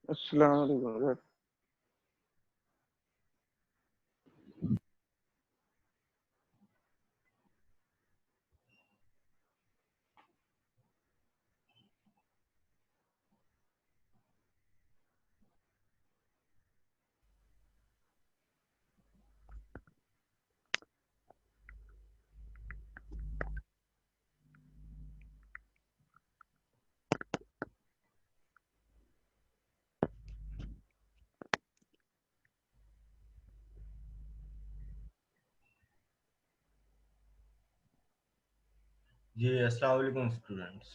अस्सलाम वालेकुम। जी अस्सलाम वालेकुम स्टूडेंट्स।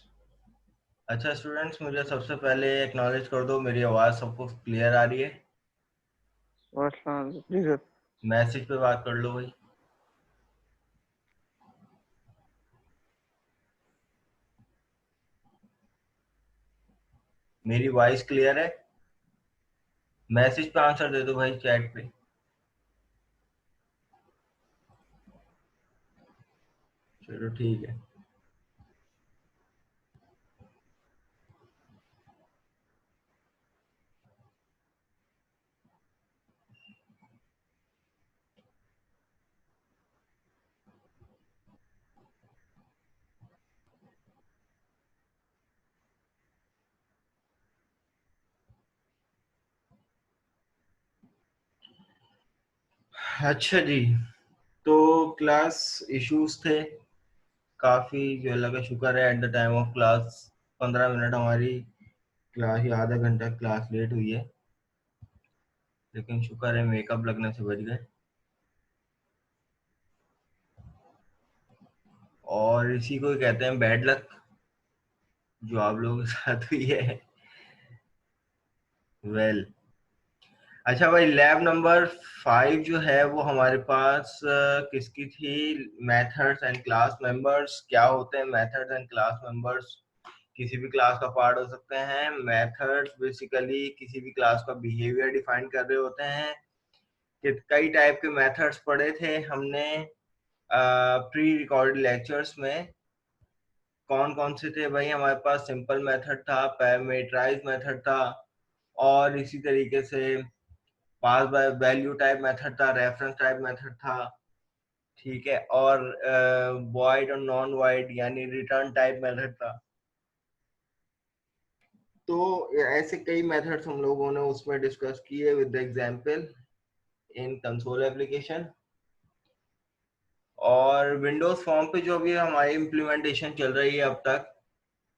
अच्छा स्टूडेंट्स, मुझे सबसे पहले एक्नॉलेज कर दो, मेरी आवाज़ सबको क्लियर आ रही है? अस्सलाम जी सर। मैसेज पे बात कर लो भाई। मेरी वॉइस क्लियर है? मैसेज पे आंसर दे दो भाई, चैट पे। चलो ठीक है। अच्छा जी, तो क्लास इश्यूज थे काफ़ी, जो अल्लाह का शुक्र है at the time of class 15 minute हमारी क्लास या आधा घंटा क्लास लेट हुई है, लेकिन शुक्र है मेकअप लगने से बच गए। और इसी को कहते हैं बैड लक, जो आप लोगों के साथ हुई है। वेल अच्छा भाई, लैब नंबर 5 जो है वो हमारे पास किसकी थी? Methods and class members. क्या होते हैं मेथड्स एंड क्लास मेंबर्स? किसी भी क्लास का पार्ट हो सकते हैं। मेथड्स बेसिकली किसी भी क्लास का बिहेवियर डिफाइन कर रहे होते हैं। कि कई टाइप के मेथड्स पढ़े थे हमने प्री रिकॉर्डेड लेक्चर्स में। कौन कौन से थे भाई? हमारे पास सिंपल मेथड था, पैरामीटराइज मेथड था, और इसी तरीके से पास बाय वैल्यू टाइप मेथड था, रेफरेंस टाइप मेथड था, ठीक है, और वॉइड और नॉन वॉइड यानी रिटर्न टाइप मेथड था। तो ऐसे कई मेथड्स हम लोगों ने उसमें डिस्कस किए with the example in console application. और विंडोज फॉर्म पे जो भी हमारी इम्प्लीमेंटेशन चल रही है अब तक,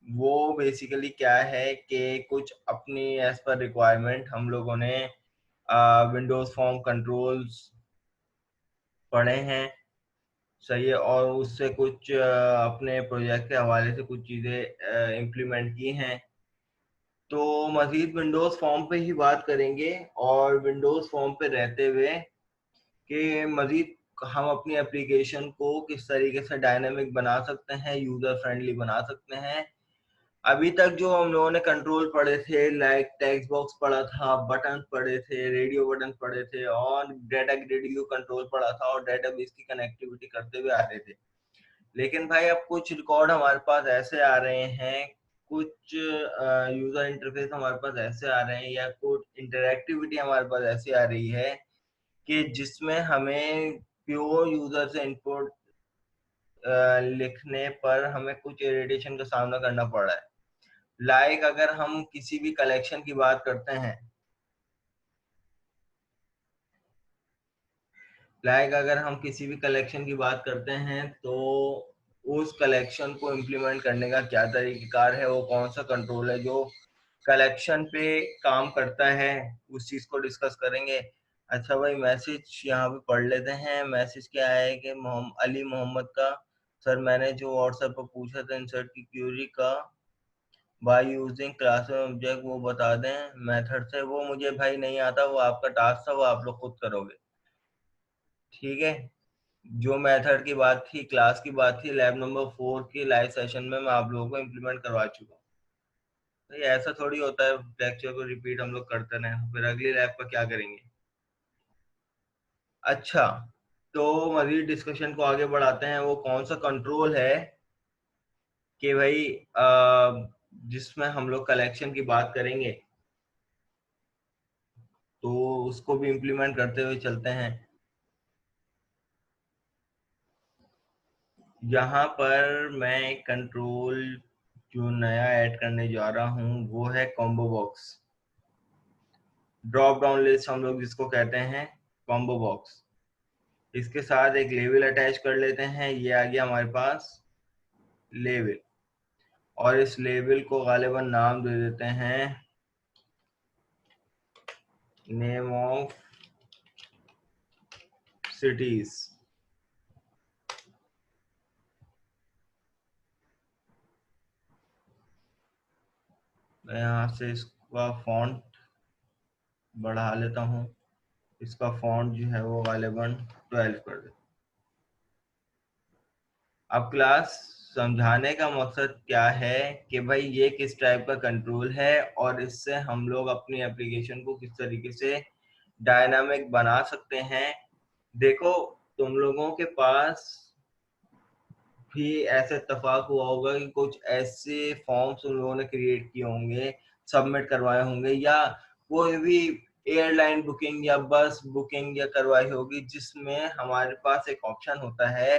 वो बेसिकली क्या है कि कुछ अपनी एज पर रिक्वायरमेंट हम लोगों ने विंडोज फॉर्म कंट्रोल्स पढ़े हैं, सही है, और उससे कुछ अपने प्रोजेक्ट के हवाले से कुछ चीज़ें इम्प्लीमेंट की हैं। तो मज़ीद विंडोज़ फॉर्म पे ही बात करेंगे, और विंडोज़ फॉर्म पे रहते हुए कि मज़ीद हम अपनी एप्लीकेशन को किस तरीके से डायनामिक बना सकते हैं, यूज़र फ्रेंडली बना सकते हैं। अभी तक जो हम लोगों ने कंट्रोल पढ़े थे, लाइक टेक्स्ट बॉक्स पढ़ा था, बटन पढ़े थे, रेडियो बटन पढ़े थे, और डाटा ग्रिड व्यू कंट्रोल पढ़ा था, और डेटाबेस की कनेक्टिविटी करते हुए आ रहे थे। लेकिन भाई अब कुछ रिकॉर्ड हमारे पास ऐसे आ रहे हैं, कुछ यूजर इंटरफेस हमारे पास ऐसे आ रहे हैं, या कुछ इंटरेक्टिविटी हमारे पास ऐसी आ रही है कि जिसमें हमें प्योर यूजर से इनपुट लिखने पर हमें कुछ इरिटेशन का सामना करना पड़ रहा है। लाइक अगर हम किसी भी कलेक्शन की बात करते हैं, अगर हम किसी भी कलेक्शन की बात करते हैं, तो उस कलेक्शन को इम्प्लीमेंट करने का क्या तरीक़ाकार है, वो कौन सा कंट्रोल है जो कलेक्शन पे काम करता है, उस चीज़ को डिस्कस करेंगे। अच्छा भाई, मैसेज यहाँ पे पढ़ लेते हैं। मैसेज क्या है कि अली मोहम्मद का, सर मैंने जो व्हाट्सएप पर पूछा था इंसर्ट की क्यूरी का बाय यूजिंग क्लास ऑब्जेक्ट, वो बता दें मेथड से। वो मुझे भाई नहीं आता, वो आपका टास्क था, वो आप लोग खुद करोगे, ठीक है। जो मेथड की बात थी, क्लास की बात थी, लैब नंबर 4 की लाइव सेशन में मैं आप लोगों को इम्प्लीमेंट करवा चुका हूँ। तो ये ऐसा थोड़ी होता है लेक्चर को रिपीट हम लोग करते रहें, फिर अगली लैब का क्या करेंगे। अच्छा, तो मजीद डिस्कशन को आगे बढ़ाते हैं। वो कौन सा कंट्रोल है कि भाई जिसमें हम लोग कलेक्शन की बात करेंगे, तो उसको भी इम्प्लीमेंट करते हुए चलते हैं। यहाँ पर मैं कंट्रोल जो नया ऐड करने जा रहा हूँ वो है combo box. Drop down list हम लोग जिसको कहते हैं कॉम्बो बॉक्स। इसके साथ एक लेबल अटैच कर लेते हैं। ये आ गया हमारे पास लेबल, और इस लेबल को गालिबन नाम दे देते हैं नेम ऑफ सिटीज। मैं यहाँ से इसका फॉन्ट बढ़ा लेता हूँ। इसका फॉन्ट जो है वो गालिबन 12 कर देता हूँ। अब क्लास समझाने का मकसद क्या है कि भाई ये किस टाइप का कंट्रोल है और इससे हम लोग अपनी एप्लीकेशन को किस तरीके से डायनामिक बना सकते हैं। देखो, तुम लोगों के पास भी ऐसा इत्तेफाक हुआ होगा कि कुछ ऐसे फॉर्म्स उन लोगों ने क्रिएट किए होंगे, सबमिट करवाए होंगे, या कोई भी एयरलाइन बुकिंग या बस बुकिंग या करवाई होगी जिसमें हमारे पास एक ऑप्शन होता है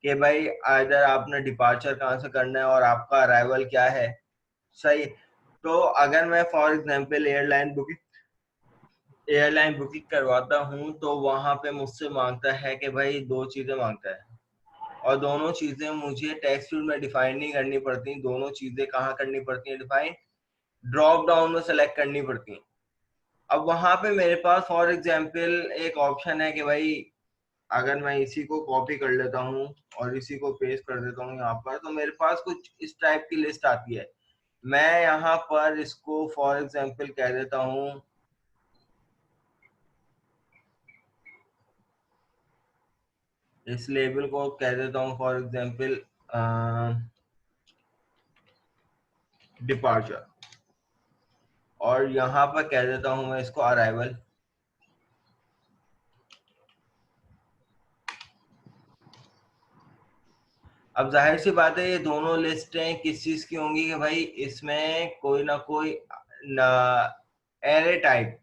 कि भाई अगर आपने डिपार्चर कहाँ से करना है और आपका अराइवल क्या है। सही। तो अगर मैं फॉर एग्जांपल एयरलाइन बुकिंग करवाता हूँ तो वहां पे मुझसे मांगता है कि भाई दो चीजें मांगता है, और दोनों चीजें मुझे टेक्स्ट फील्ड में डिफाइन नहीं करनी पड़ती। दोनों चीजें कहाँ करनी पड़ती है डिफाइन? ड्रॉप डाउन में सेलेक्ट करनी पड़ती है। अब वहां पे मेरे पास फॉर एग्जांपल एक ऑप्शन है कि भाई अगर मैं इसी को कॉपी कर लेता हूँ और इसी को पेस्ट कर देता हूँ यहाँ पर, तो मेरे पास कुछ इस टाइप की लिस्ट आती है। मैं यहाँ पर इसको फॉर एग्जांपल कह देता हूँ इस लेबल को कह देता हूँ फॉर एग्जांपल डिपार्चर, और यहाँ पर कह देता हूँ मैं इसको अराइवल। अब जाहिर सी बात है ये दोनों लिस्टें किस चीज की होंगी कि भाई इसमें कोई ना कोई एरे टाइप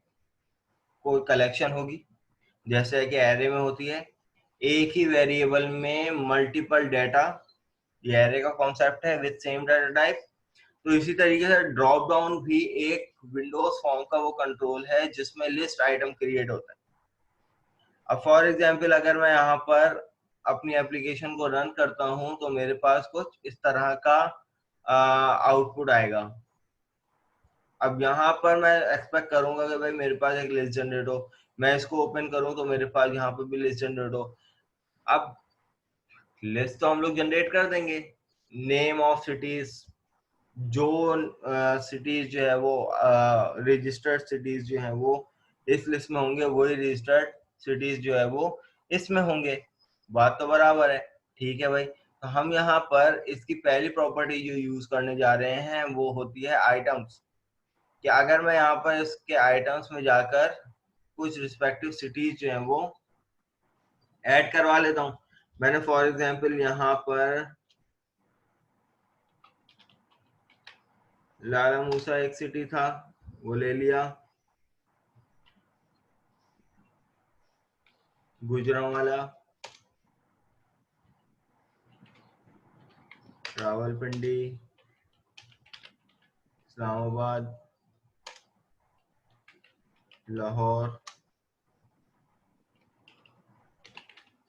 कोई कलेक्शन होगी, जैसे कि एरे में होती है एक ही वेरिएबल में मल्टीपल डाटा। ये एरे का कॉन्सेप्ट है विद सेम डाटा टाइप। तो इसी तरीके से ड्रॉप डाउन भी एक विंडोज फॉर्म का वो कंट्रोल है जिसमें लिस्ट आइटम क्रिएट होता है। अब फॉर एग्जांपल अगर मैं यहाँ पर अपनी एप्लीकेशन को रन करता हूँ तो मेरे पास कुछ इस तरह का आउटपुट आएगा। अब यहाँ पर मैं एक्सपेक्ट करूंगा कि भाई मेरे पास एक लिस्ट जनरेट हो। मैं इसको ओपन करूं तो मेरे पास यहाँ पे भी लिस्ट जनरेट हो। अब लिस्ट तो हम लोग जनरेट कर देंगे। नेम ऑफ सिटीज, जो सिटीज जो है वो रजिस्टर्ड सिटीज जो है वो इस लिस्ट में होंगे, वही रजिस्टर्ड सिटीज जो है वो इसमें होंगे। बात तो बराबर है। ठीक है भाई, तो हम यहाँ पर इसकी पहली प्रॉपर्टी जो यूज करने जा रहे हैं वो होती है आइटम्स। कि अगर मैं यहाँ पर इसके आइटम्स में जाकर कुछ रिस्पेक्टिव सिटीज जो है वो ऐड करवा लेता हूँ। मैंने फॉर एग्जांपल यहाँ पर लाला मूसा एक सिटी था वो ले लिया, गुजरांवाला, रावलपिंडी, इस्लामाबाद, लाहौर,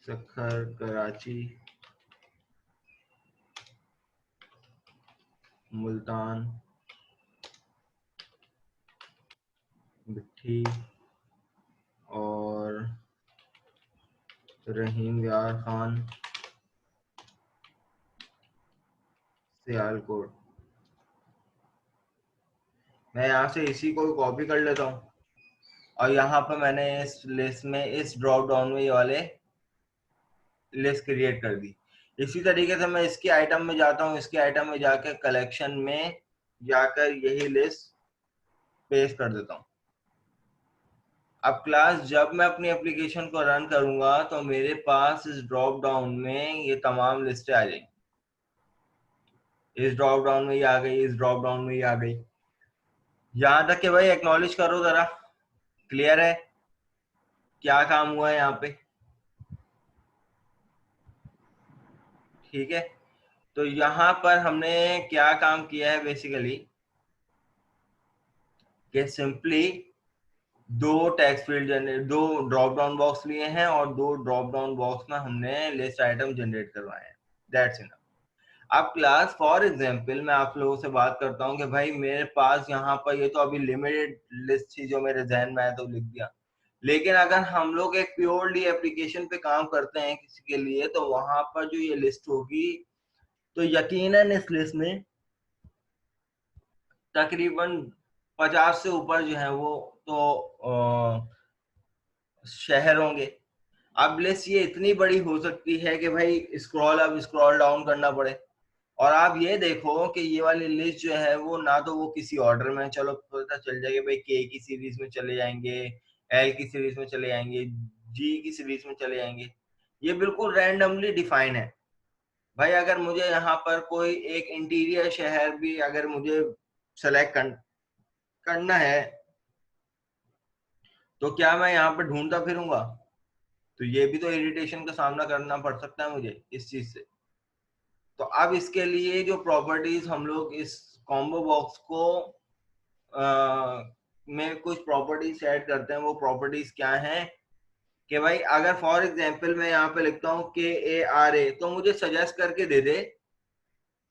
सक्खर, कराची, मुल्तान, बिट्ठी और रहीम यार खान, सियालकोट। मैं यहाँ से इसी को कॉपी कर लेता हूँ और यहाँ पर मैंने इस लिस्ट में इस ड्रॉप डाउन में ये वाले लिस्ट क्रिएट कर दी। इसी तरीके से मैं इसके आइटम में जाता हूँ, इसके आइटम में जाकर कलेक्शन में जाकर यही लिस्ट पेस्ट कर देता हूँ। अब क्लास जब मैं अपनी एप्लीकेशन को रन करूंगा तो मेरे पास इस ड्रॉप डाउन में ये तमाम लिस्टें आ जाएंगी। इस ड्रॉप डाउन में ये आ गई, इस ड्रॉप डाउन में ये आ गई। यहाँ तक कि भाई एक्नॉलेज करो जरा। क्लियर है क्या काम हुआ है यहाँ पे? ठीक है, तो यहाँ पर हमने क्या काम किया है बेसिकली कि सिंपली दो टेक्स्ट फील्ड जनरेट, दो ड्रॉप डाउन बॉक्स लिए हैं और दो ड्रॉप डाउन बॉक्स में हमने लिस्ट आइटम जनरेट करवाए हैं, दैट्स इनफ। अब क्लास फॉर एग्जांपल मैं आप लोगों से बात करता हूँ कि भाई मेरे पास यहाँ पर ये तो अभी लिमिटेड लिस्ट थी जो मेरे जहन में आया तो लिख दिया, लेकिन अगर हम लोग एक प्योरली एप्लीकेशन पे काम करते हैं किसी के लिए तो वहां पर जो ये लिस्ट होगी तो यकीनन इस लिस्ट में तकरीबन 50 से ऊपर जो है वो तो शहर होंगे। अब लिस्ट ये इतनी बड़ी हो सकती है कि भाई स्क्रॉल डाउन करना पड़े। और आप ये देखो कि ये वाली लिस्ट जो है वो ना तो वो किसी ऑर्डर में, चलो पता चल जाएगा भाई के की सीरीज में चले जाएंगे, एल की सीरीज में चले जाएंगे, जी की सीरीज में चले जाएंगे, ये बिल्कुल रैंडमली डिफाइन है। भाई अगर मुझे यहाँ पर कोई एक इंटीरियर शहर भी अगर मुझे सेलेक्ट करना है तो क्या मैं यहाँ पर ढूंढता फिरूंगा? तो ये भी तो इरिटेशन का सामना करना पड़ सकता है मुझे इस चीज से। तो अब इसके लिए जो प्रॉपर्टीज हम लोग इस कॉम्बो बॉक्स को में कुछ प्रॉपर्टीज ऐड करते हैं, वो प्रॉपर्टीज क्या हैं कि भाई अगर फॉर एग्जांपल मैं यहाँ पे लिखता हूँ KARA तो मुझे सजेस्ट करके दे दे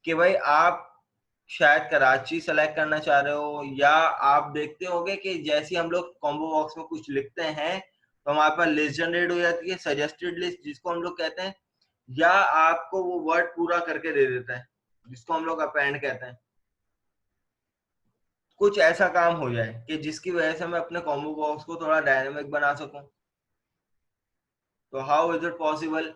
कि भाई आप शायद कराची सेलेक्ट करना चाह रहे हो, या आप देखते होंगे कि जैसे हम लोग कॉम्बो बॉक्स में कुछ लिखते हैं तो हमारे पास लिस्ट जनरेट हो जाती है, सजेस्टेड लिस्ट जिसको हम लोग कहते हैं, या आपको वो वर्ड पूरा करके दे देता है जिसको हम लोग अपेंड कहते हैं। कुछ ऐसा काम हो जाए कि जिसकी वजह से मैं अपने कॉम्बो बॉक्स को थोड़ा डायनेमिक बना सकूं। तो हाउ इज इट पॉसिबल?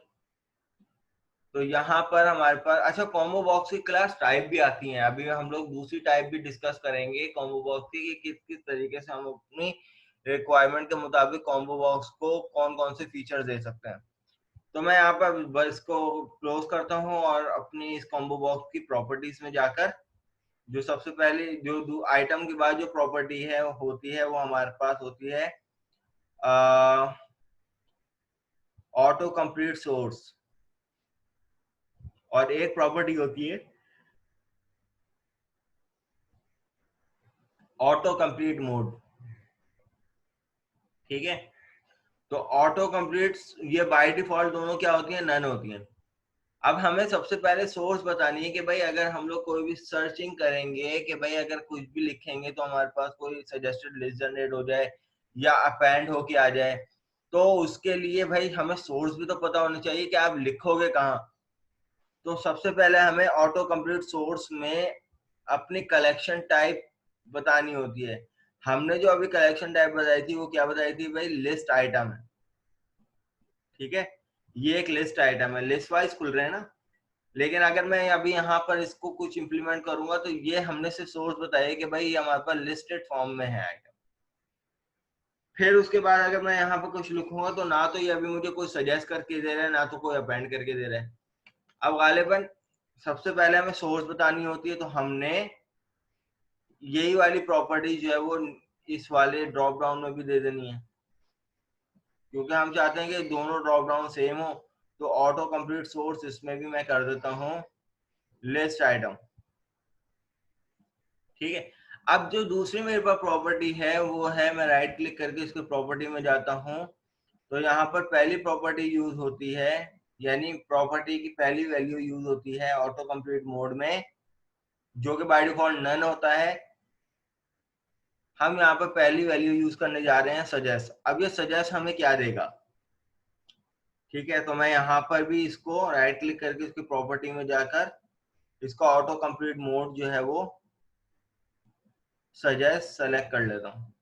तो यहाँ पर हमारे पास अच्छा कॉम्बो बॉक्स की क्लास टाइप भी आती हैं, अभी हम लोग दूसरी टाइप भी डिस्कस करेंगे कॉम्बो बॉक्स की कि किस किस तरीके से हम अपनी रिक्वायरमेंट के मुताबिक कॉम्बो बॉक्स को कौन कौन से फीचर दे सकते हैं। तो मैं यहाँ पर इसको क्लोज करता हूँ और अपनी इस कॉम्बो बॉक्स की प्रॉपर्टीज में जाकर जो सबसे पहले जो आइटम के बाद जो प्रॉपर्टी है होती है वो हमारे पास होती है ऑटो कंप्लीट सोर्स, और एक प्रॉपर्टी होती है ऑटो कंप्लीट मोड। ठीक है, तो ऑटो कंप्लीट ये बाय डिफॉल्ट दोनों क्या होती है, नन होती हैं। अब हमें सबसे पहले सोर्स बतानी है कि भाई अगर हम लोग कोई भी सर्चिंग करेंगे कि भाई अगर कुछ भी लिखेंगे तो हमारे पास कोई सजेस्टेड लिस्ट जनरेट हो जाए या अपेंड होके आ जाए, तो उसके लिए भाई हमें सोर्स भी तो पता होना चाहिए कि आप लिखोगे कहाँ। तो सबसे पहले हमें ऑटो कंप्लीट सोर्स में अपनी कलेक्शन टाइप बतानी होती है। हमने जो अभी कलेक्शन टाइप बताई थी वो क्या बताई थी भाई, लिस्ट आइटम है। ठीक है, ये एक लिस्ट आइटम है, लिस्ट वाइज खुल रहे हैं ना। लेकिन अगर मैं अभी यहाँ पर इसको कुछ इंप्लीमेंट करूंगा तो ये हमने से सोर्स बताया कि भाई ये हमारे पास लिस्टेड फॉर्म में है आइटम। फिर उसके बाद अगर मैं यहाँ पर कुछ लिखूंगा तो ना तो ये अभी मुझे कोई सजेस्ट करके दे रहा है ना तो कोई अपेंड करके दे रहा है। अब गालिबन सबसे पहले हमें सोर्स बतानी होती है, तो हमने यही वाली प्रॉपर्टी जो है वो इस वाले ड्रॉप डाउन में भी दे देनी है, क्योंकि हम चाहते हैं कि दोनों ड्रॉप डाउन सेम हो। तो ऑटो कंप्लीट सोर्स इसमें भी मैं कर देता हूँ लिस्ट आइटम। ठीक है, अब जो दूसरी मेरे पास प्रॉपर्टी है वो है, मैं राइट क्लिक करके इसकी प्रॉपर्टी में जाता हूँ तो यहाँ पर पहली प्रॉपर्टी यूज होती है, यानी प्रॉपर्टी की पहली वैल्यू यूज होती है ऑटो कंप्लीट मोड में, जो कि बाय डिफॉल्ट नन होता है। हम यहाँ पर पहली वैल्यू यूज करने जा रहे हैं सजेस्ट। अब ये सजेस्ट हमें क्या देगा? ठीक है, तो मैं यहाँ पर भी इसको राइट क्लिक करके इसकी प्रॉपर्टी में जाकर इसका ऑटो कंप्लीट मोड जो है वो सजेस्ट सेलेक्ट कर लेता हूँ।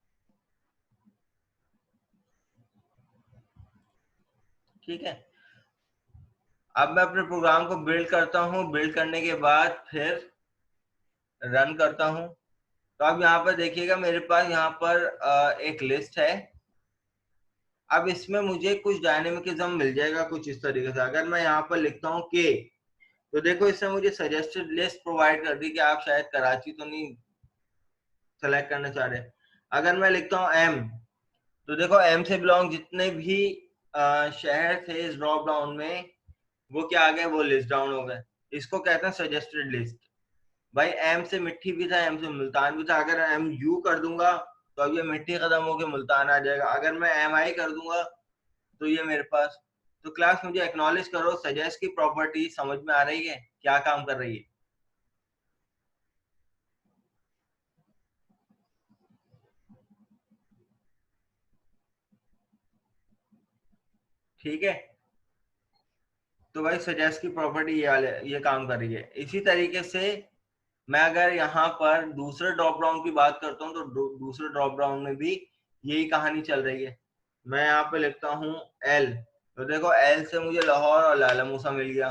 ठीक है, अब मैं अपने प्रोग्राम को बिल्ड करता हूँ, बिल्ड करने के बाद फिर रन करता हूँ। तो अब यहाँ पर देखिएगा मेरे पास यहाँ पर एक लिस्ट है। अब इसमें मुझे कुछ डायनेमिकिज्म मिल जाएगा कुछ इस तरीके से। अगर मैं यहाँ पर लिखता हूँ के, तो देखो इसने मुझे सजेस्टेड लिस्ट प्रोवाइड कर दी कि आप शायद कराची तो नहीं सेलेक्ट करना चाह रहे। अगर मैं लिखता हूँ एम, तो देखो एम से बिलोंग जितने भी शहर थे इस ड्रॉप डाउन में, वो क्या आ गए, वो लिस्ट डाउन हो गए। इसको कहते हैं सजेस्टेड लिस्ट। भाई एम से मिट्टी भी था, एम से मुल्तान भी था, अगर एम यू कर दूंगा तो अब ये मिट्टी खत्म होकर मुल्तान आ जाएगा। अगर मैं एम आई कर दूंगा तो ये मेरे पास। तो क्लास मुझे एक्नॉलेज करो, सजेस्ट की प्रॉपर्टी समझ में आ रही है, क्या काम कर रही है? ठीक है, तो भाई सजेस्ट की प्रॉपर्टी ये काम कर रही है। इसी तरीके से मैं अगर यहाँ पर दूसरे ड्रॉप डाउन की बात करता हूँ तो दूसरे ड्रॉप डाउन में भी यही कहानी चल रही है। मैं यहाँ पे लिखता हूँ एल, तो देखो एल से मुझे लाहौर और लाला मूसा मिल गया।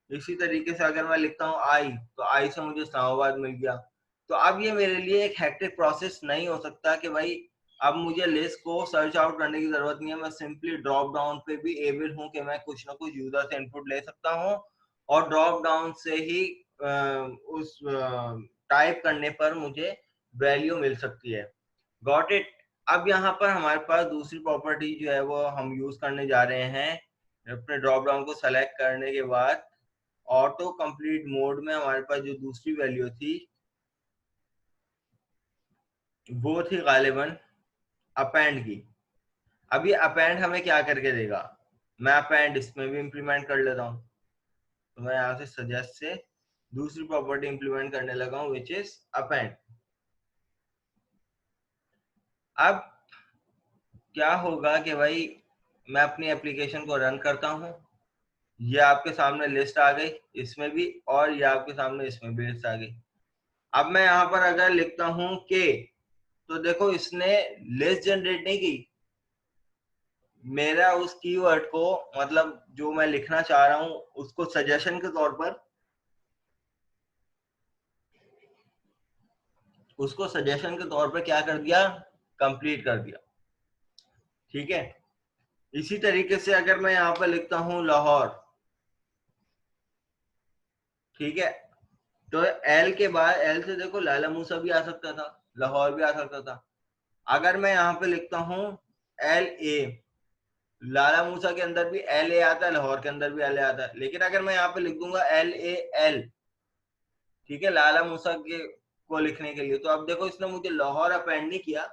इसी तरीके से अगर मैं लिखता हूँ आई, तो आई से मुझे इस्लामाबाद मिल गया। तो अब ये मेरे लिए एक हेक्टिक प्रोसेस नहीं हो सकता कि भाई अब मुझे लिस्ट को सर्च आउट करने की जरूरत नहीं है। मैं सिंपली ड्रॉप डाउन पे भी एबल हूँ कि मैं कुछ ना कुछ यूजर से इनपुट ले सकता हूँ और ड्रॉप डाउन से ही उस टाइप करने पर मुझे वैल्यू मिल सकती है। Got it. अब यहाँ पर हमारे पास दूसरी प्रॉपर्टी जो है वो हम यूज करने जा रहे हैं। अपने ड्रॉप डाउन को सेलेक्ट करने के बाद ऑटो कंप्लीट मोड में हमारे पास जो दूसरी वैल्यू थी वो थी गालिबन अपेंड की। अब ये अपेंड हमें क्या करके देगा, मैं अपेंड इसमें भी इंप्लीमेंट कर लेता हूँ। तो मैं यहाँ से सजेस्ट से दूसरी प्रॉपर्टी इंप्लीमेंट करने लगा हूँ विच इज अपेंड। अब क्या होगा कि भाई मैं अपनी एप्लीकेशन को रन करता हूँ, ये आपके सामने लिस्ट आ गई इसमें भी, और ये आपके सामने इसमें भी लिस्ट आ गई। अब मैं यहाँ पर अगर लिखता हूँ के, तो देखो इसने लिस्ट जनरेट नहीं की, मेरा उस कीवर्ड को, मतलब जो मैं लिखना चाह रहा हूँ उसको सजेशन के तौर पर, उसको सजेशन के तौर पर क्या कर दिया, कंप्लीट कर दिया। ठीक है, इसी तरीके से अगर मैं यहाँ पर लिखता हूँ लाहौर, ठीक है, तो एल के बाद, एल से देखो लाला मूसा भी आ सकता था, लाहौर भी आ सकता था। अगर मैं यहाँ पे लिखता हूँ एल ए, लाला मूसा के अंदर भी एल ए आता है, लाहौर के अंदर भी एल ए आता है। लेकिन अगर मैं यहाँ पे लिख दूंगा एल ए एल, ठीक है, लाला मूसा के को लिखने के लिए, तो अब देखो इसने मुझे लाहौर अपेंड नहीं किया,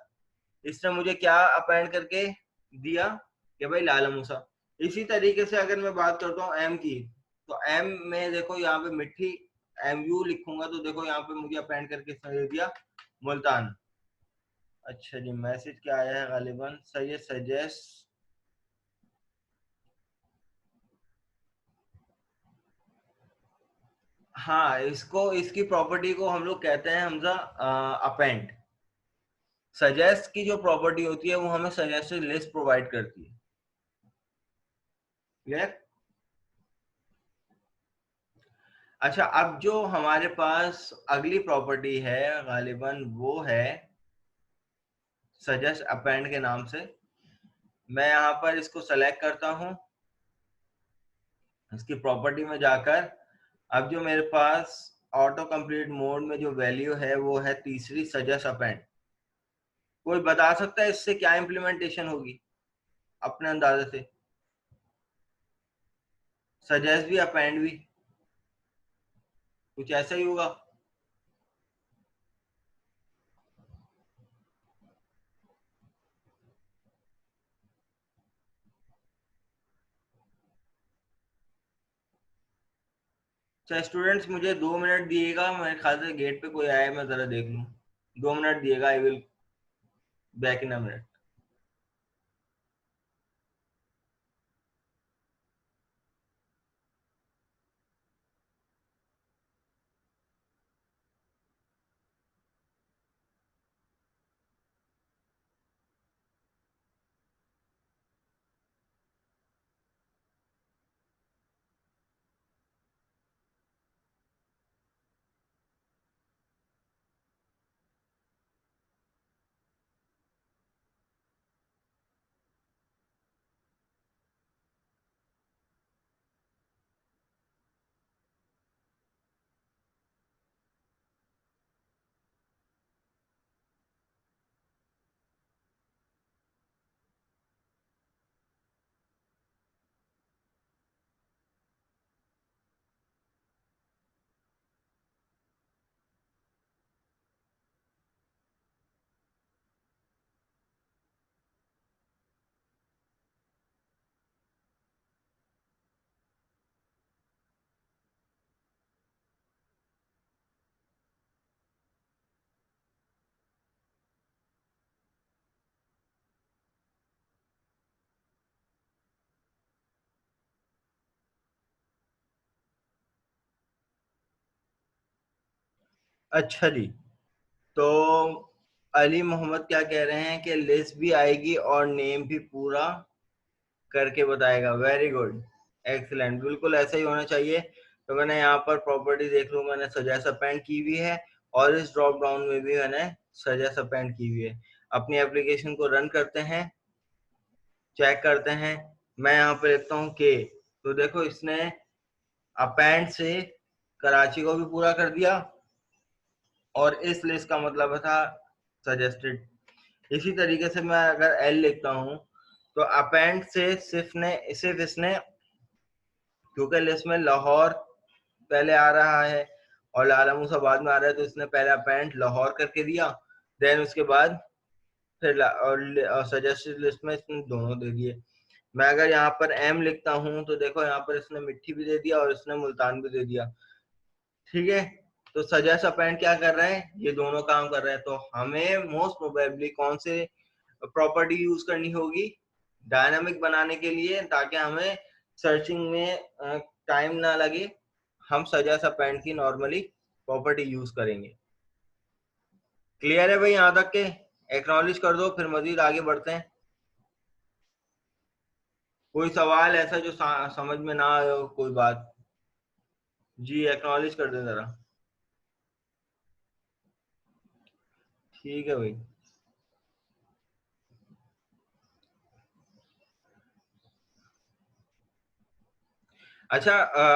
इसने मुझे क्या अपेंड करके दिया कि भाई लाला मूसा। इसी तरीके से अगर मैं बात करता हूँ एम की, तो एम में देखो यहाँ पे मिट्टी, एम यू लिखूंगा तो देखो यहाँ पे मुझे अपेंड करके इसने दे दिया मुल्तान। अच्छा जी, मैसेज क्या आया है, गालिबन सही सजेस्ट। हाँ, इसको, इसकी प्रॉपर्टी को हम लोग कहते हैं हमजा अपेंड। सजेस्ट की जो प्रॉपर्टी होती है वो हमें सजेस्टेड लिस्ट प्रोवाइड करती है। क्लियर? अच्छा, अब जो हमारे पास अगली प्रॉपर्टी है गालिबन वो है सजेस्ट अपेंड के नाम से। मैं यहाँ पर इसको सेलेक्ट करता हूँ, इसकी प्रॉपर्टी में जाकर अब जो मेरे पास ऑटो कंप्लीट मोड में जो वैल्यू है वो है तीसरी, सजेस्ट अपेंड। कोई बता सकता है इससे क्या इंप्लीमेंटेशन होगी अपने अंदाजे से? सजेस्ट भी अपेंड भी कुछ ऐसा ही होगा। अच्छा स्टूडेंट्स, मुझे 2 मिनट दिएगा, मेरे ख्याल से गेट पे कोई आया है, मैं जरा देख लूँ। 2 मिनट दिएगा, I will back in a minute. अच्छा जी, तो अली मोहम्मद क्या कह रहे हैं कि लिस्ट भी आएगी और नेम भी पूरा करके बताएगा। वेरी गुड, एक्सीलेंट, बिल्कुल ऐसा ही होना चाहिए। तो मैंने यहाँ पर प्रॉपर्टी देख लूँ, मैंने सजेस्ट अपेंड की हुई है और इस ड्रॉप डाउन में भी मैंने सजेस्ट अपेंड की हुई है। अपनी एप्लीकेशन को रन करते हैं, चेक करते हैं। मैं यहाँ पे लिखता हूँ के, तो देखो इसने अपेंड से कराची को भी पूरा कर दिया और इस लिस्ट का मतलब था सजेस्टेड। इसी तरीके से मैं अगर एल लिखता हूँ तो अपेंड से सिर्फ इसने, क्योंकि लिस्ट में लाहौर पहले आ रहा है और लाला मूसा बाद में आ रहा है, तो इसने पहले अपेंड लाहौर करके दिया, देन उसके बाद फिर और सजेस्टेड लिस्ट में इसने दोनों दे दिए। मैं अगर यहाँ पर एम लिखता हूँ तो देखो यहाँ पर इसने मिट्टी भी दे दिया और इसने मुल्तान भी दे दिया। ठीक है, तो सजेस्ट अपेंड क्या कर रहे हैं, ये दोनों काम कर रहे हैं। तो हमें मोस्ट प्रोबेबली कौन से प्रॉपर्टी यूज करनी होगी डायनामिक बनाने के लिए, ताकि हमें सर्चिंग में टाइम ना लगे। हम सजेस्ट अपेंड की नॉर्मली प्रॉपर्टी यूज करेंगे। क्लियर है भाई यहाँ तक के? एक्नॉलेज कर दो, फिर मजीद आगे बढ़ते हैं। कोई सवाल ऐसा जो समझ में ना आए हो, कोई बात? जी एक्नॉलेज कर दें जरा। ठीक है भाई। अच्छा,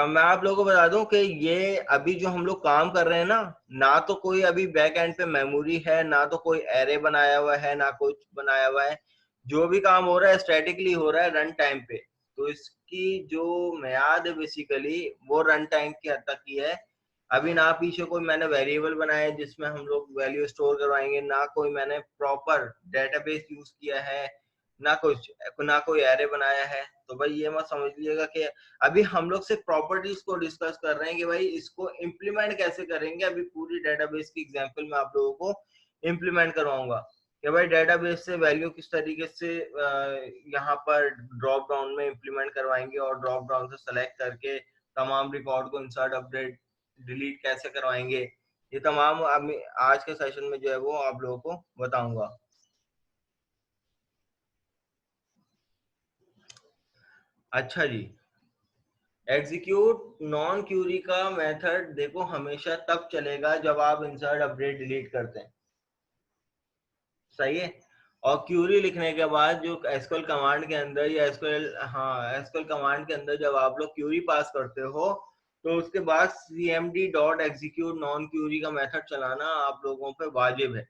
मैं आप लोगों को बता दूं कि ये अभी जो हम लोग काम कर रहे हैं ना, ना तो कोई अभी बैक एंड पे मेमोरी है, ना तो कोई एरे बनाया हुआ है, ना कुछ बनाया हुआ है। जो भी काम हो रहा है स्टैटिकली हो रहा है रन टाइम पे। तो इसकी जो मियाद है बेसिकली वो रन टाइम की हद तक की है। अभी ना पीछे कोई मैंने वेरिएबल बनाया है जिसमें हम लोग वैल्यू स्टोर करवाएंगे, ना कोई मैंने प्रॉपर डेटाबेस यूज किया है, ना कुछ, ना कोई एरे बनाया है। तो भाई ये मत समझ लीजिएगा कि अभी हम लोग सिर्फ प्रॉपर्टीज को डिस्कस कर रहे हैं कि भाई इसको इम्प्लीमेंट कैसे करेंगे। अभी पूरी डेटाबेस की एग्जांपल मैं आप लोगों को इम्प्लीमेंट करवाऊंगा कि भाई डेटाबेस से वैल्यू किस तरीके से यहाँ पर ड्रॉप डाउन में इम्प्लीमेंट करवाएंगे और ड्रॉप डाउन से सेलेक्ट करके तमाम रिकॉर्ड को इंसर्ट अपडेट डिलीट कैसे करवाएंगे। ये तमाम आज के सेशन में जो है वो आप लोगों को बताऊंगा। अच्छा जी, एग्जीक्यूट नॉन क्यूरी का मेथड देखो हमेशा तब चलेगा जब आप इंसर्ट अपडेट डिलीट करते हैं। सही है। और क्यूरी लिखने के बाद जो एसक्यूएल कमांड के अंदर या एसक्यूएल, हाँ एसक्यूएल कमांड के अंदर जब आप लोग क्यूरी पास करते हो तो उसके बाद cmd dot execute non query का मेथड चलाना आप लोगों पे वाजिब है।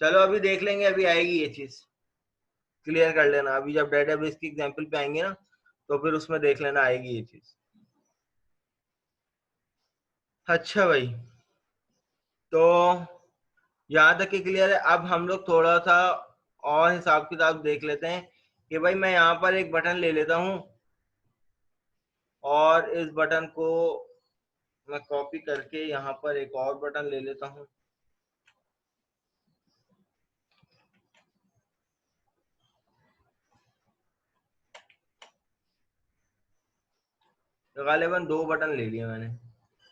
चलो अभी देख लेंगे, अभी आएगी ये चीज, क्लियर कर लेना। अभी जब डेटाबेस की एग्जांपल पे आएंगे ना तो फिर उसमें देख लेना, आएगी ये चीज। अच्छा भाई, तो यहाँ तक कि क्लियर है। अब हम लोग थोड़ा सा और हिसाब किताब देख लेते हैं कि भाई मैं यहाँ पर एक बटन ले लेता हूँ और इस बटन को मैं कॉपी करके यहाँ पर एक और बटन ले लेता हूँ। तो गालिबन दो बटन ले लिए मैंने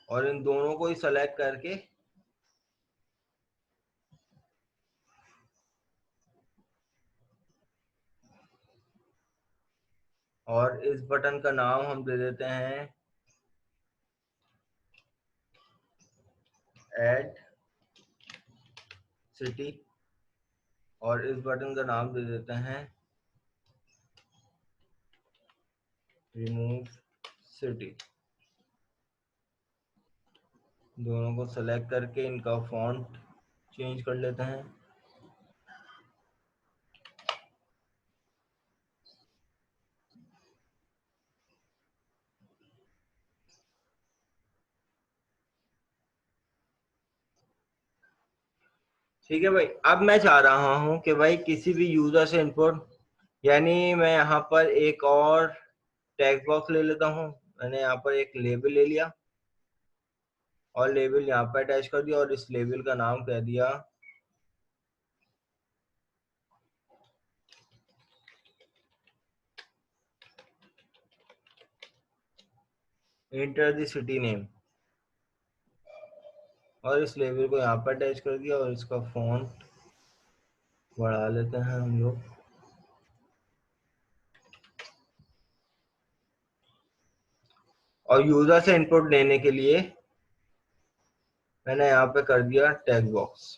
और इन दोनों को ही सेलेक्ट करके और इस बटन का नाम हम दे देते हैं ऐड सिटी और इस बटन का नाम दे देते हैं रिमूव सिटी। दोनों को सेलेक्ट करके इनका फॉन्ट चेंज कर लेते हैं। ठीक है भाई, अब मैं चाह रहा हूँ कि भाई किसी भी यूजर से इनपुट, यानी मैं यहाँ पर एक और टेक्स्ट बॉक्स ले लेता हूँ। मैंने यहाँ पर एक लेबल ले लिया और लेबल यहाँ पर अटैच कर दिया और इस लेबल का नाम कह दिया एंटर द सिटी नेम। और इस लेबल को यहाँ पर अटैच कर दिया और इसका फॉन्ट बढ़ा लेते हैं हम लोग। और यूजर से इनपुट लेने के लिए मैंने यहाँ पे कर दिया टेक्स्ट बॉक्स।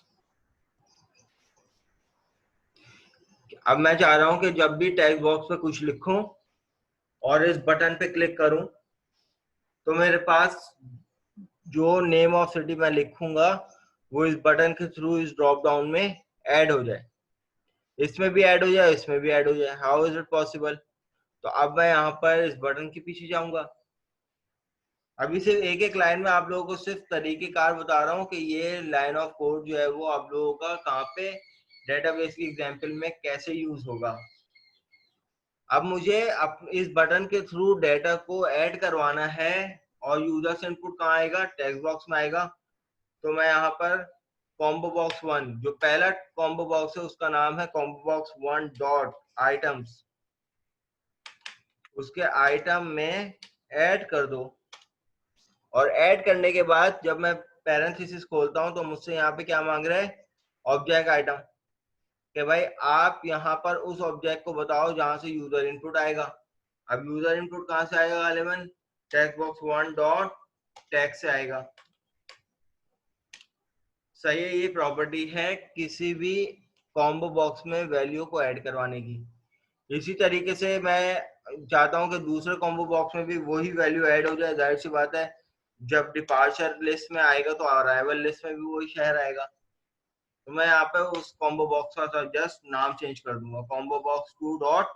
अब मैं चाह रहा हूं कि जब भी टेक्स्ट बॉक्स पे कुछ लिखूं और इस बटन पे क्लिक करूं तो मेरे पास जो नेम ऑफ सिटी मैं लिखूंगा वो इस बटन के थ्रू इस ड्रॉप डाउन में ऐड हो जाए, इसमें भी ऐड हो जाए, इसमें भी ऐड हो जाए। How is it possible? तो अब मैं यहाँ पर इस बटन के पीछे जाऊंगा। अभी सिर्फ एक एक लाइन में आप लोगों को सिर्फ तरीकेकार बता रहा हूँ कि ये लाइन ऑफ कोड जो है वो आप लोगों का कहाँ पे डेटाबेस की एग्जाम्पल में कैसे यूज होगा। अब मुझे इस बटन के थ्रू डेटा को ऐड करवाना है और यूजर से इनपुट कहाँ आएगा? टेक्स्ट बॉक्स में आएगा। तो मैं यहाँ पर कॉम्बो बॉक्स 1, जो पहला कॉम्बो बॉक्स है उसका नाम है कॉम्बो बॉक्स 1 डॉट आइटम्स, उसके आइटम में ऐड कर दो। और ऐड करने के बाद जब मैं पैरेंथेसिस खोलता हूं तो मुझसे यहाँ पे क्या मांग रहा है? ऑब्जेक्ट आइटम, कि भाई आप यहाँ पर उस ऑब्जेक्ट को बताओ जहां से यूजर इनपुट आएगा। अब यूजर इनपुट कहाँ से आएगा? गालिबन टेक्स्ट बॉक्स 1 डॉट टेक्स्ट से आएगा। सही है, ये प्रॉपर्टी है किसी भी कॉम्बो बॉक्स में वैल्यू को ऐड करवाने की। इसी तरीके से मैं चाहता हूं कि दूसरे कॉम्बो बॉक्स में भी वही वैल्यू ऐड हो जाए। जाहिर सी बात है जब डिपार्चर लिस्ट में आएगा तो अराइवल लिस्ट में भी वही शहर आएगा। तो मैं यहाँ पे उस कॉम्बो बॉक्स का जस्ट नाम चेंज कर दूंगा, combo box 2 dot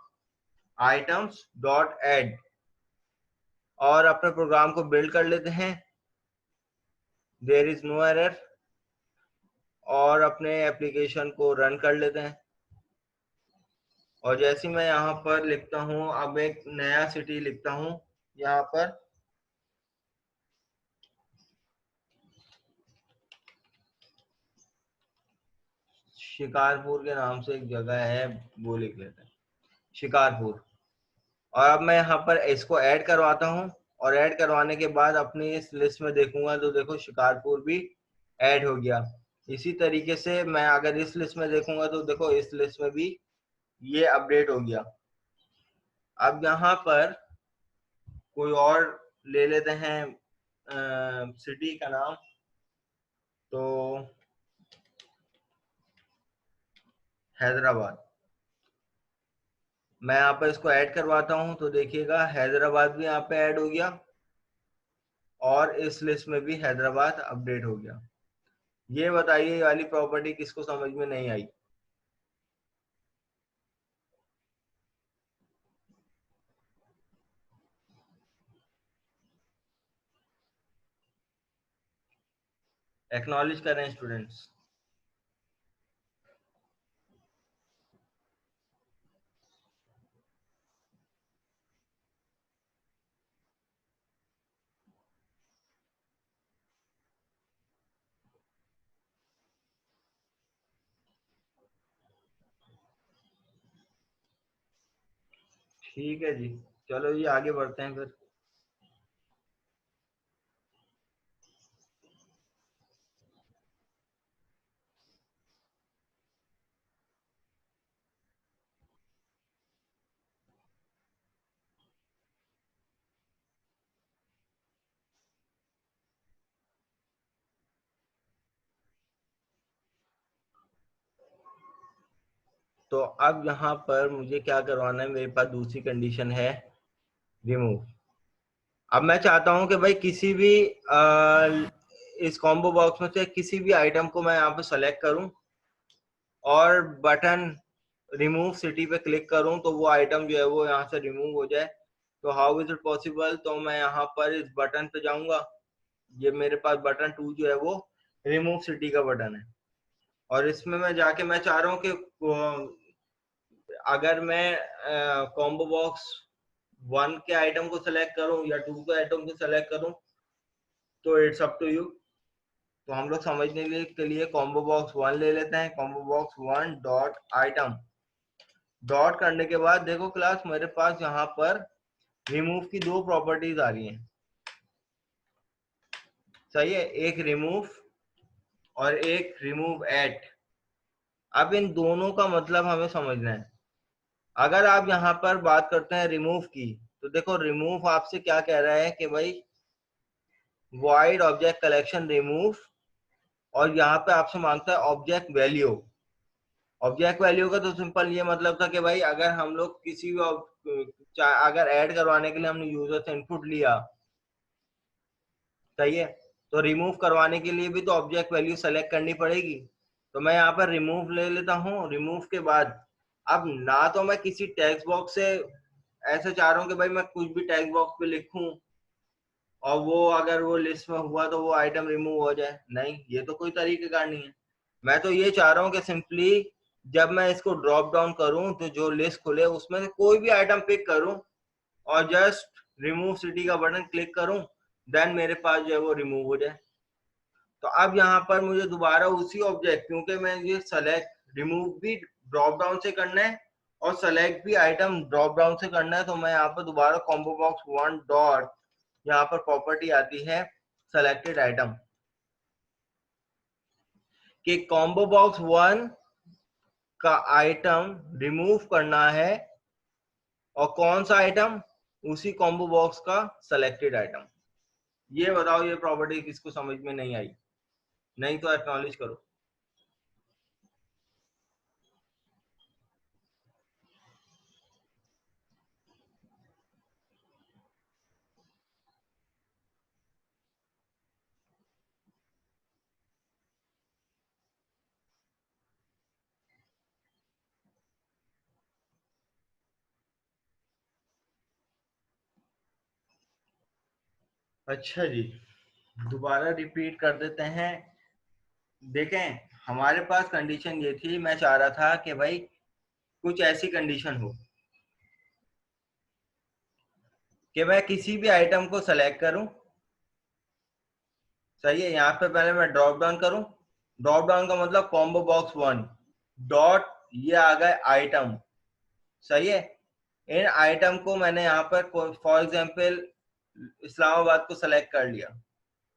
items dot add, और अपने प्रोग्राम को बिल्ड कर लेते हैं। देयर इज नो एरर, और अपने एप्लीकेशन को रन कर लेते हैं। और जैसे मैं यहाँ पर लिखता हूँ, अब एक नया सिटी लिखता हूँ यहाँ पर, शिकारपुर के नाम से एक जगह है, वो लिख लेते हैं शिकारपुर। और अब मैं यहाँ पर इसको ऐड करवाता हूँ और ऐड करवाने के बाद अपनी इस लिस्ट में देखूंगा तो देखो शिकारपुर भी ऐड हो गया। इसी तरीके से मैं अगर इस लिस्ट में देखूंगा तो देखो इस लिस्ट में भी ये अपडेट हो गया। अब यहाँ पर कोई और ले लेते हैं सिटी का नाम, तो हैदराबाद। मैं यहाँ पर इसको ऐड करवाता हूँ तो देखिएगा हैदराबाद भी यहाँ पे ऐड हो गया और इस लिस्ट में भी हैदराबाद अपडेट हो गया। ये बताइए ये वाली प्रॉपर्टी किसको समझ में नहीं आई? एक्नॉलेज करें स्टूडेंट्स। ठीक है जी, चलो जी आगे बढ़ते हैं फिर। तो अब यहाँ पर मुझे क्या करवाना है? मेरे पास दूसरी कंडीशन है रिमूव। अब मैं चाहता हूं कि भाई किसी भी इस कॉम्बो बॉक्स में से किसी भी आइटम को मैं यहाँ पे सेलेक्ट करूं और बटन रिमूव सिटी पे क्लिक करूं तो वो आइटम जो है वो यहाँ से रिमूव हो जाए। तो हाउ इज इट पॉसिबल? तो मैं यहाँ पर इस बटन पे जाऊंगा, ये मेरे पास बटन 2 जो है वो रिमूव सिटी का बटन है। और इसमें मैं जाके मैं चाह रहा हूँ कि अगर मैं कॉम्बो बॉक्स 1 के आइटम को सेलेक्ट करूं या 2 के आइटम को सेलेक्ट करूं तो इट्स अप टू यू। तो हम लोग समझने के लिए कॉम्बो बॉक्स 1 ले लेते हैं, combo box 1 dot item. Dot करने के बाद देखो क्लास मेरे पास यहाँ पर रिमूव की 2 प्रॉपर्टीज आ रही हैं। सही है, एक रिमूव और एक रिमूव एट। अब इन दोनों का मतलब हमें समझना है। अगर आप यहाँ पर बात करते हैं रिमूव की, तो देखो रिमूव आपसे क्या कह रहा है कि भाई void ऑब्जेक्ट कलेक्शन रिमूव, और यहाँ पे आपसे मांगता है ऑब्जेक्ट वैल्यू। ऑब्जेक्ट वैल्यू का तो सिंपल ये मतलब था कि भाई अगर हम लोग किसी भी अगर ऐड करवाने के लिए हमने यूजर से इनपुट लिया, सही है, तो रिमूव करवाने के लिए भी तो ऑब्जेक्ट वैल्यू सेलेक्ट करनी पड़ेगी। तो मैं यहाँ पर रिमूव ले लेता हूँ। रिमूव के बाद अब ना तो मैं किसी टेक्स्ट बॉक्स से ऐसे चाह रहा हूँ कि भाई मैं कुछ भी टेक्स्ट बॉक्स पे लिखूं और वो अगर वो लिस्ट में हुआ तो वो आइटम रिमूव हो जाए, नहीं, ये तो कोई तरीकेकार नहीं है। मैं तो ये चाह रहा हूँ कि सिंपली जब मैं इसको ड्रॉप डाउन करूं तो जो लिस्ट खुले उसमें से कोई भी आइटम पिक करूं और जस्ट रिमूव सिटी का बटन क्लिक करूं, देन मेरे पास जो है वो रिमूव हो जाए। तो अब यहाँ पर मुझे दोबारा उसी ऑब्जेक्ट, क्योंकि मैं ये सेलेक्ट रिमूव भी ड्रॉप डाउन से करना है और सेलेक्ट भी आइटम ड्रॉप डाउन से करना है, तो मैं यहाँ पर दोबारा कॉम्बो बॉक्स वन डॉट, यहाँ पर प्रॉपर्टी आती है सेलेक्टेड आइटम, कि कॉम्बो बॉक्स वन का आइटम रिमूव करना है, और कौन सा आइटम, उसी कॉम्बो बॉक्स का सेलेक्टेड आइटम। ये बताओ ये प्रॉपर्टी किसको समझ में नहीं आई? नहीं तो एक्नॉलेज करो। अच्छा जी, दोबारा रिपीट कर देते हैं। देखें, हमारे पास कंडीशन ये थी, मैं चाह रहा था कि भाई कुछ ऐसी कंडीशन हो कि मैं किसी भी आइटम को सेलेक्ट करूं, सही है, यहाँ पे पहले मैं ड्रॉप डाउन करूं। ड्रॉप डाउन का मतलब कॉम्बो बॉक्स वन डॉट, ये आ गए आइटम, सही है। इन आइटम को मैंने यहाँ पर फॉर एग्जांपल इस्लामाबाद को सेलेक्ट कर लिया,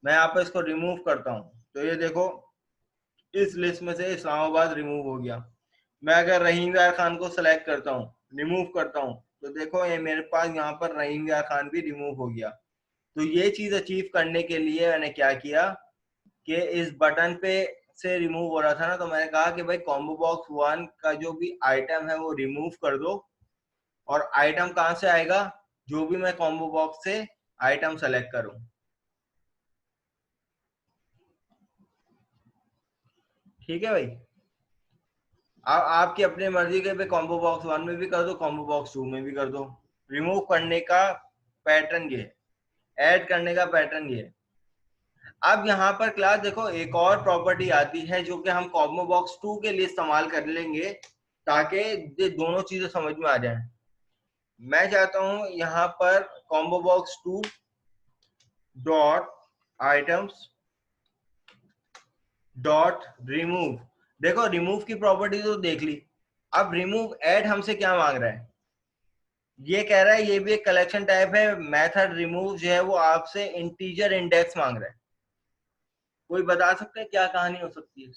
मैं यहाँ पर इसको रिमूव करता हूँ, तो ये देखो इस लिस्ट में से इस्लामाबाद रिमूव हो गया। मैं अगर रहीम यार खान को सेलेक्ट करता हूँ, रिमूव करता हूँ, तो देखो ये मेरे पास यहाँ पर रहीम यार खान भी रिमूव हो गया। तो ये चीज अचीव करने के लिए मैंने क्या किया कि इस बटन पे से रिमूव हो रहा था ना, तो मैंने कहा कि भाई कॉम्बो बॉक्स वन का जो भी आइटम है वो रिमूव कर दो, और आइटम कहाँ से आएगा, जो भी मैं कॉम्बो बॉक्स से आइटम सेलेक्ट करूं। ठीक है भाई, अब आपकी अपनी मर्जी के पे कॉम्बो बॉक्स वन में भी कर दो, कॉम्बो बॉक्स टू में भी कर दो। रिमूव करने का पैटर्न ये है, ऐड करने का पैटर्न ये है। अब यहाँ पर क्लास देखो एक और प्रॉपर्टी आती है जो कि हम कॉम्बो बॉक्स टू के लिए इस्तेमाल कर लेंगे, ताकि ये दोनों चीजें समझ में आ जाए। मैं चाहता हूं यहाँ पर combo box to dot items dot remove. देखो रिमूव की प्रॉपर्टी तो देख ली, अब रिमूव ऐड हमसे क्या मांग रहा है, ये कह रहा है ये भी एक कलेक्शन टाइप है, मेथड रिमूव जो है वो आपसे इंटीजर इंडेक्स मांग रहा है। कोई बता सकता है क्या कहानी हो सकती है?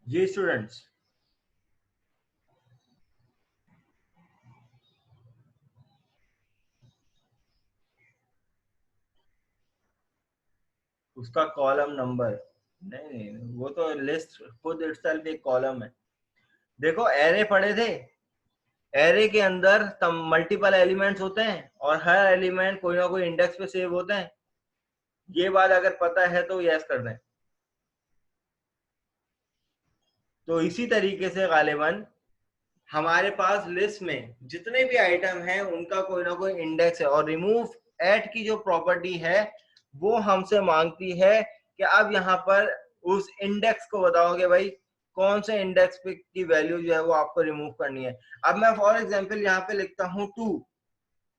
जी स्टूडेंट्स, उसका कॉलम नंबर, नहीं नहीं, वो तो लिस्ट खुद इटसेल्फ एक कॉलम है। देखो एरे पढ़े थे, एरे के अंदर मल्टीपल एलिमेंट्स होते हैं और हर एलिमेंट कोई ना कोई इंडेक्स पे सेव होते हैं। ये बात अगर पता है तो यस कर दें। तो इसी तरीके से गालिबन हमारे पास लिस्ट में जितने भी आइटम हैं उनका कोई ना कोई इंडेक्स है, और रिमूव एट की जो प्रॉपर्टी है वो हमसे मांगती है कि अब यहाँ पर उस इंडेक्स को बताओगे भाई कौन से इंडेक्स पे की वैल्यू जो है वो आपको रिमूव करनी है। अब मैं फॉर एग्जांपल यहाँ पे लिखता हूँ टू,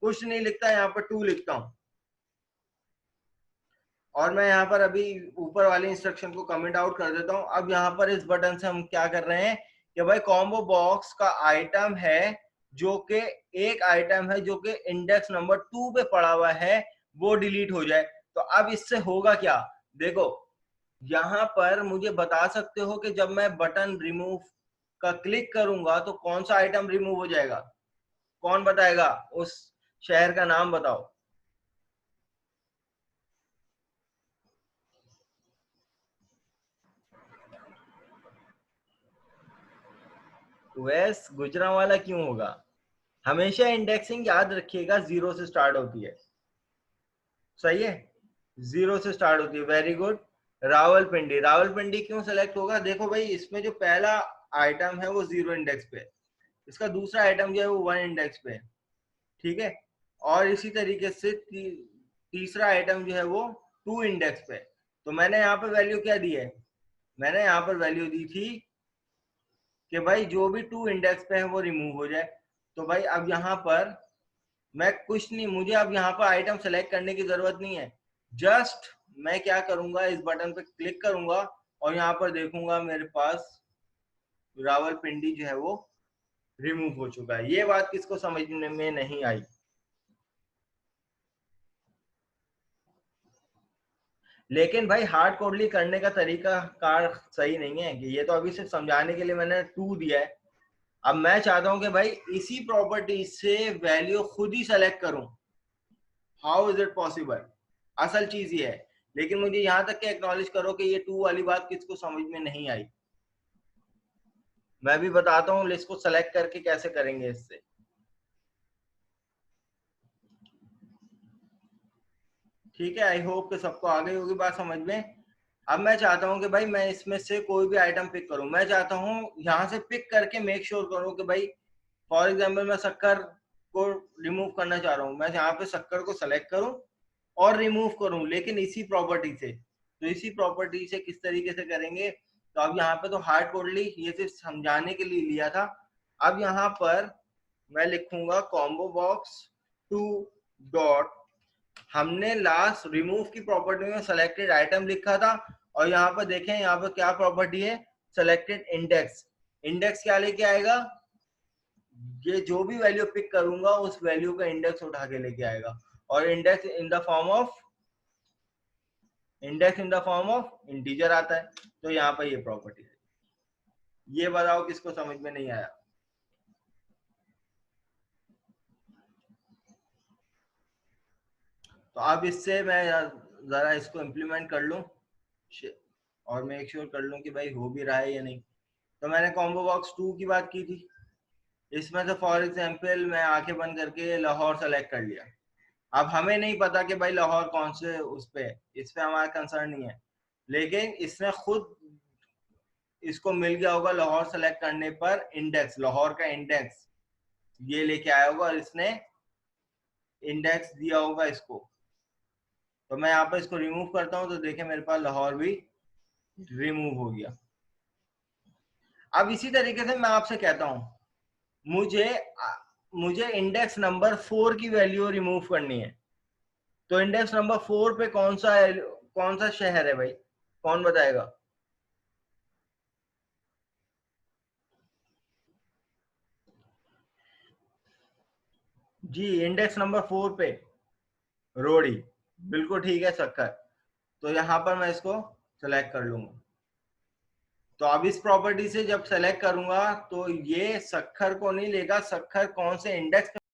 कुछ नहीं लिखता, यहाँ पर टू लिखता हूँ, और मैं यहाँ पर अभी ऊपर वाले इंस्ट्रक्शन को कमेंट आउट कर देता हूँ। अब यहाँ पर इस बटन से हम क्या कर रहे हैं कि भाई कॉम्बो बॉक्स का आइटम है जो कि एक आइटम है जो कि इंडेक्स नंबर 2 पे पड़ा हुआ है, वो डिलीट हो जाए। तो अब इससे होगा क्या, देखो यहाँ पर मुझे बता सकते हो कि जब मैं बटन रिमूव का क्लिक करूंगा तो कौन सा आइटम रिमूव हो जाएगा? कौन बताएगा? उस शहर का नाम बताओ। वेस्ट गुजरांवाला क्यों होगा? हमेशा इंडेक्सिंग याद रखिएगा 0 से स्टार्ट होती है, सही है, 0 से स्टार्ट होती है। Very good. रावलपिंडी, रावलपिंडी क्यों सेलेक्ट होगा? देखो भाई इसमें जो पहला आइटम है वो 0 इंडेक्स पे, इसका दूसरा आइटम जो है वो 1 इंडेक्स पे, ठीक है, और इसी तरीके से तीसरा आइटम जो है वो 2 इंडेक्स पे। तो मैंने यहाँ पर वैल्यू क्या दी है? मैंने यहाँ पर वैल्यू दी थी कि भाई जो भी 2 इंडेक्स पे है वो रिमूव हो जाए। तो भाई अब यहाँ पर मैं कुछ नहीं, मुझे अब यहाँ पर आइटम सेलेक्ट करने की जरूरत नहीं है। जस्ट मैं क्या करूंगा, इस बटन पे क्लिक करूंगा और यहाँ पर देखूंगा मेरे पास रावलपिंडी जो है वो रिमूव हो चुका है। ये बात किसको समझने में नहीं आई? लेकिन भाई हार्ड कोडली करने का तरीका कार सही नहीं है कि ये तो अभी सिर्फ समझाने के लिए मैंने 2 दिया है। अब मैं चाहता हूं कि भाई इसी प्रॉपर्टी से वैल्यू खुद ही सेलेक्ट करूं। How is it possible? असल चीज ये है, लेकिन मुझे यहां तक के एक्नॉलेज करो कि ये 2 वाली बात किसको समझ में नहीं आई। मैं भी बताता हूँ लिस्ट को सेलेक्ट करके कैसे करेंगे इससे। ठीक है, आई होप कि सबको आ गई होगी बात समझ में। अब मैं चाहता हूं कि भाई मैं इसमें से कोई भी आइटम पिक करूं। मैं चाहता हूं यहां से पिक करके मेक श्योर करूं कि भाई फॉर एग्जांपल मैं शक्कर को रिमूव करना चाह रहा हूं, मैं यहाँ पे शक्कर को सेलेक्ट करूं और रिमूव करूं, लेकिन इसी प्रॉपर्टी से। तो इसी प्रॉपर्टी से किस तरीके से करेंगे? तो अब यहाँ पे तो हार्ड कोडली ये सिर्फ समझाने के लिए लिया था। अब यहाँ पर मैं लिखूंगा कॉम्बो बॉक्स 2 डॉट, हमने लास्ट रिमूव की प्रॉपर्टी में सेलेक्टेड आइटम लिखा था, और यहाँ पर देखें यहाँ पर क्या प्रॉपर्टी है, सेलेक्टेड इंडेक्स। इंडेक्स क्या लेके आएगा? ये जो भी वैल्यू पिक करूंगा उस वैल्यू का इंडेक्स उठा के लेके आएगा, और index in the form of integer आता है। तो यहाँ पर ये प्रॉपर्टी है। ये बताओ किसको समझ में नहीं आया? तो अब इससे मैं जरा इसको इम्प्लीमेंट कर लूं और मेक श्योर कर लूं कि भाई हो भी रहा है या नहीं। तो मैंने कॉम्बो बॉक्स 2 की बात की थी, इसमें से फॉर एग्जांपल मैं आंखें बंद करके लाहौर सेलेक्ट कर लिया। अब हमें नहीं पता कि भाई लाहौर कौन से उस पे, इस पे हमारा कंसर्न नहीं है, लेकिन इसमें खुद इसको मिल गया होगा लाहौर सेलेक्ट करने पर इंडेक्स, लाहौर का इंडेक्स ये लेके आया होगा और इसने इंडेक्स दिया होगा इसको। तो मैं यहाँ पर इसको रिमूव करता हूँ तो देखें मेरे पास लाहौर भी रिमूव हो गया। अब इसी तरीके से मैं आपसे कहता हूँ मुझे मुझे इंडेक्स नंबर 4 की वैल्यू रिमूव करनी है। तो इंडेक्स नंबर 4 पे कौन सा शहर है भाई, कौन बताएगा? जी इंडेक्स नंबर 4 पे रोड़ी, बिल्कुल ठीक है, सक्कर। तो यहाँ पर मैं इसको सेलेक्ट कर लूंगा। तो अब इस प्रॉपर्टी से जब सेलेक्ट करूंगा तो ये सक्खर को नहीं लेगा, सक्खर कौन से इंडेक्स